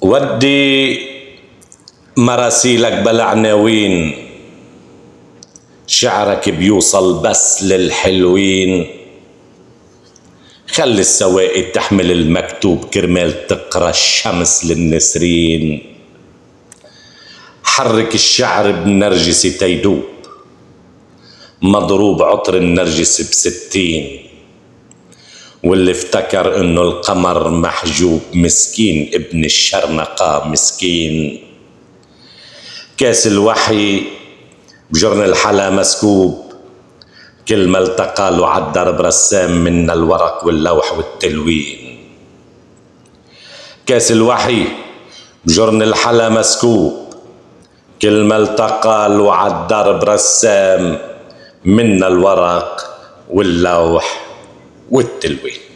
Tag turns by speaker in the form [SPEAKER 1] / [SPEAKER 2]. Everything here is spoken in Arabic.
[SPEAKER 1] ودي مراسيلك بلا عناوين، شعرك بيوصل بس للحلوين. خلي السوائد تحمل المكتوب كرمال تقرا الشمس للنسرين. حرك الشعر بنرجسي تيدوب، مضروب عطر النرجس ب60. واللي افتكر انه القمر محجوب مسكين، ابن الشرنقة مسكين. كاس الوحي بجرن الحلا مسكوب، كل ما التقى له عالدرب رسام من الورق واللوح والتلوين. كاس الوحي بجرن الحلا مسكوب، كل ما التقى له عالدرب رسام من الورق واللوح والتلوين.